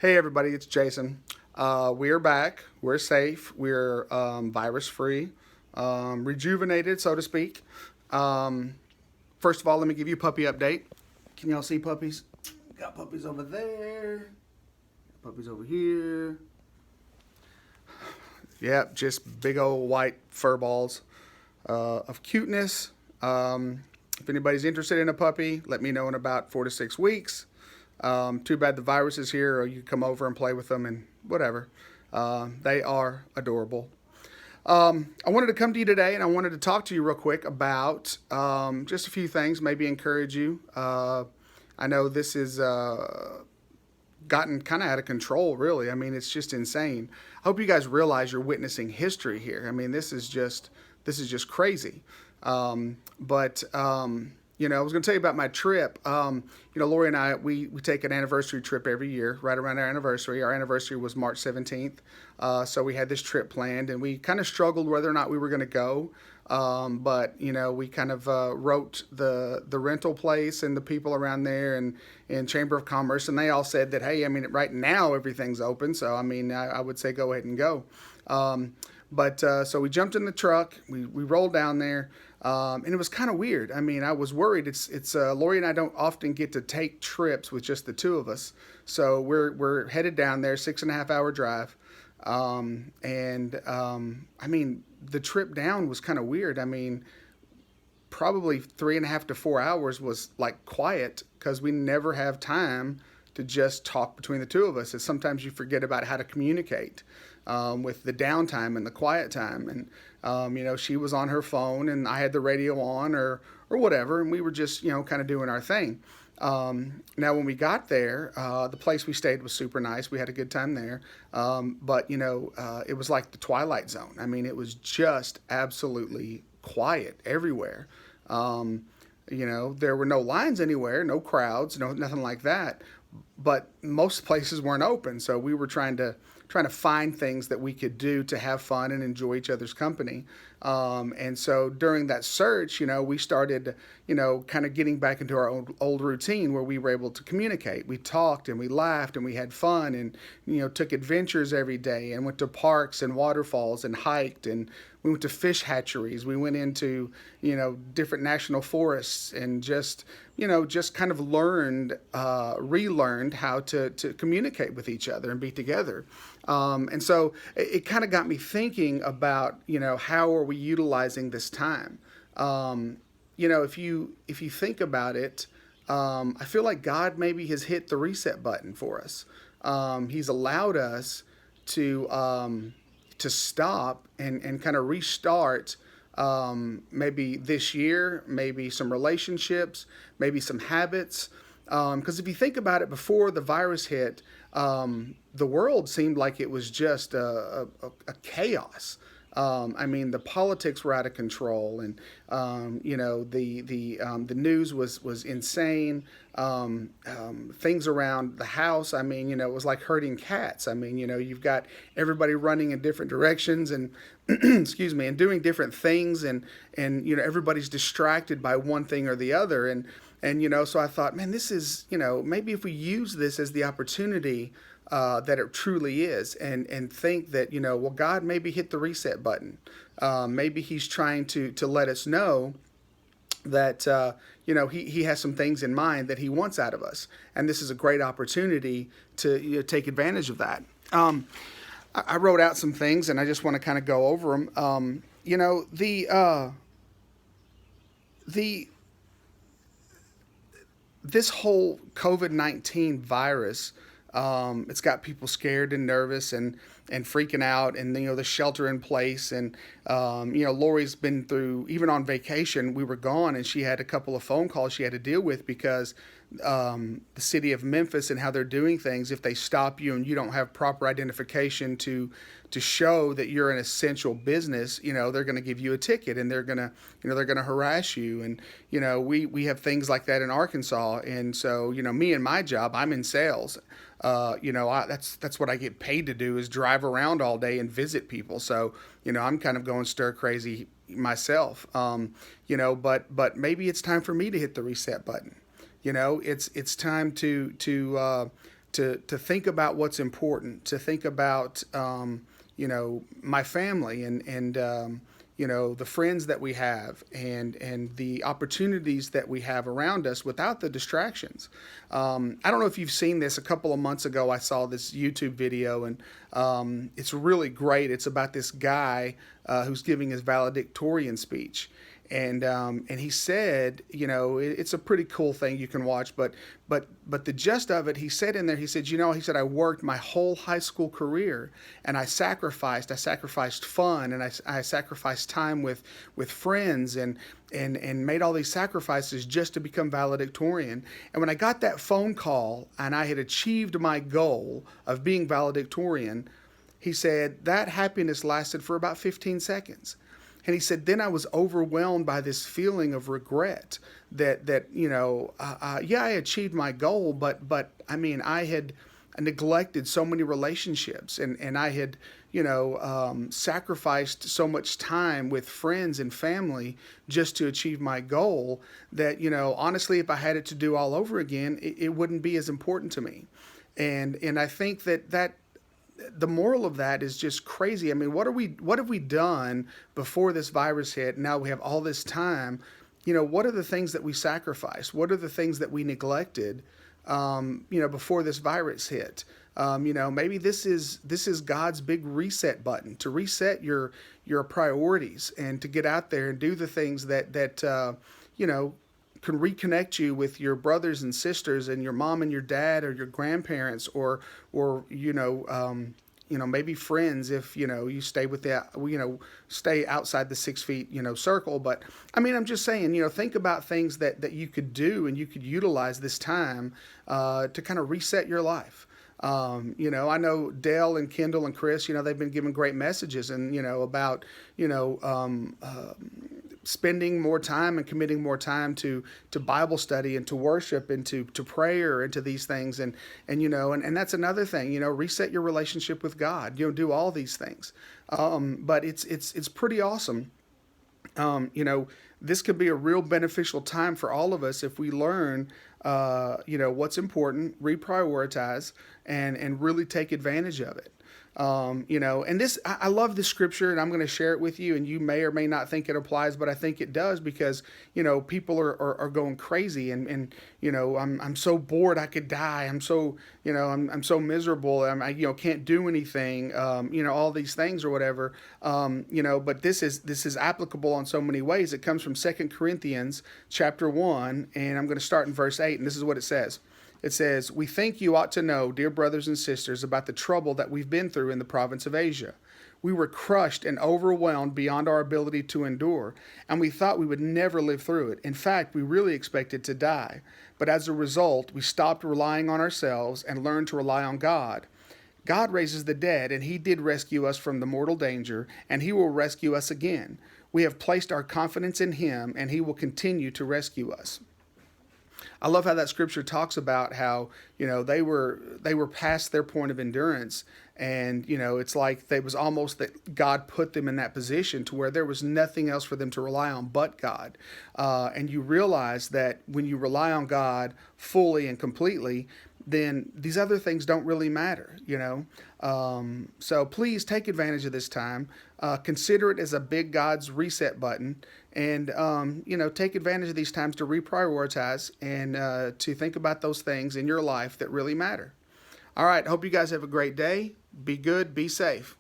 Hey everybody, it's Jason. We are back. We're safe. We're virus free, rejuvenated, so to speak. Um, First of all, let me give you a puppy update. Can y'all see puppies? Got puppies over there. Puppies over here. Yep, just big old white fur balls of cuteness. If anybody's interested in a puppy, let me know in about 4 to 6 weeks. Too bad the virus is here, or you can come over and play with them and whatever. They are adorable. I wanted to come to you today and I wanted to talk to you real quick about just a few things, maybe encourage you. I know this is gotten kind of out of control, really. I mean, it's just insane. I hope you guys realize you're witnessing history here. I mean, this is just crazy. But I was going to tell you about my trip. Lori and I, we take an anniversary trip every year, right around our anniversary. Our anniversary was March 17th. So we had this trip planned, and we kind of struggled whether or not we were going to go. But we kind of wrote the rental place and the people around there and Chamber of Commerce, and they all said that, hey, I mean, right now everything's open. So, I mean, I would say go ahead and go. So we jumped in the truck, we rolled down there, and it was kind of weird. I mean, I was worried. It's Lori and I don't often get to take trips with just the two of us, so we're headed down there, 6.5 hour drive, I mean, the trip down was kind of weird. I mean, probably 3.5 to 4 hours was like quiet because we never have time to just talk between the two of us. Is sometimes you forget about how to communicate with the downtime and the quiet time. And she was on her phone and I had the radio on or whatever, and we were just kind of doing our thing. Now, when we got there, the place we stayed was super nice. We had a good time there. But it was like the Twilight Zone. I mean, it was just absolutely quiet everywhere. There were no lines anywhere, no crowds, no nothing like that. But most places weren't open, so we were trying to find things that we could do to have fun and enjoy each other's company. And so during that search, we started, kind of getting back into our old routine where we were able to communicate. We talked and we laughed and we had fun and, took adventures every day and went to parks and waterfalls and hiked and we went to fish hatcheries. We went into, different national forests and just kind of relearned how to communicate with each other and be together. And so it kind of got me thinking about, how are we utilizing this time? If you think about it, I feel like God maybe has hit the reset button for us. He's allowed us to stop and kind of restart, maybe this year, maybe some relationships, maybe some habits. Because if you think about it, before the virus hit, the world seemed like it was just a chaos. I mean, the politics were out of control, and the news was insane. Things around the house, I mean, it was like herding cats. I mean, you've got everybody running in different directions and excuse me, and doing different things, and everybody's distracted by one thing or the other, and so I thought, man, this is maybe if we use this as the opportunity that it truly is, and think that well, God maybe hit the reset button. Maybe He's trying to let us know that he has some things in mind that He wants out of us, and this is a great opportunity to take advantage of that. I wrote out some things, and I just want to kind of go over them. The this whole COVID-19 virus, it's got people scared and nervous and freaking out, and the shelter in place, and Lori's been through, even on vacation. We were gone, and she had a couple of phone calls she had to deal with because the city of Memphis and how they're doing things. If they stop you and you don't have proper identification to show that you're an essential business, they're going to give you a ticket, and they're going to harass you. And we have things like that in Arkansas, and so me and my job, I'm in sales. That's what I get paid to do, is drive around all day and visit people. So I'm kind of going stir crazy myself. But maybe it's time for me to hit the reset button. It's time to think about what's important, to think about my family and the friends that we have and the opportunities that we have around us without the distractions. I don't know if you've seen this. A couple of months ago, I saw this YouTube video, and it's really great. It's about this guy who's giving his valedictorian speech. And he said, it's a pretty cool thing you can watch, but the gist of it, he said in there, he said, I worked my whole high school career, and I sacrificed fun, and I sacrificed time with friends, and made all these sacrifices just to become valedictorian. And when I got that phone call and I had achieved my goal of being valedictorian, he said that happiness lasted for about 15 seconds. And he said, then I was overwhelmed by this feeling of regret that I achieved my goal, but I mean, I had neglected so many relationships, and I had, sacrificed so much time with friends and family just to achieve my goal that, honestly, if I had it to do all over again, it wouldn't be as important to me. And I think that the moral of that is just crazy. I mean, what have we done before this virus hit? Now we have all this time. What are the things that we sacrificed? What are the things that we neglected, before this virus hit? Maybe this is God's big reset button to reset your priorities and to get out there and do the things that can reconnect you with your brothers and sisters and your mom and your dad or your grandparents or maybe friends if you stay with that stay outside the 6 feet circle. But I mean, I'm just saying, think about things that you could do and you could utilize this time to kind of reset your life. I know Dale and Kendall and Chris, they've been giving great messages and, about, spending more time and committing more time to Bible study and to worship and to prayer and to these things. And that's another thing, reset your relationship with God, do all these things. But it's pretty awesome. This could be a real beneficial time for all of us if we learn, what's important, reprioritize, and really take advantage of it. And this, I love this scripture, and I'm going to share it with you, and you may or may not think it applies, but I think it does because, people are going crazy and I'm so bored I could die. I'm so, I'm so miserable. I can't do anything, all these things or whatever. But this is applicable on so many ways. It comes from 2 Corinthians chapter 1, and I'm going to start in verse 8, and this is what it says. It says, "We think you ought to know, dear brothers and sisters, about the trouble that we've been through in the province of Asia. We were crushed and overwhelmed beyond our ability to endure, and we thought we would never live through it. In fact, we really expected to die. But as a result, we stopped relying on ourselves and learned to rely on God. God raises the dead, and He did rescue us from the mortal danger, and He will rescue us again. We have placed our confidence in Him, and He will continue to rescue us." I love how that scripture talks about how, they were past their point of endurance. And, it's like it was almost that God put them in that position to where there was nothing else for them to rely on but God. And you realize that when you rely on God fully and completely, then these other things don't really matter, So please take advantage of this time. Consider it as a big God's reset button. And, take advantage of these times to reprioritize and to think about those things in your life that really matter. All right. Hope you guys have a great day. Be good. Be safe.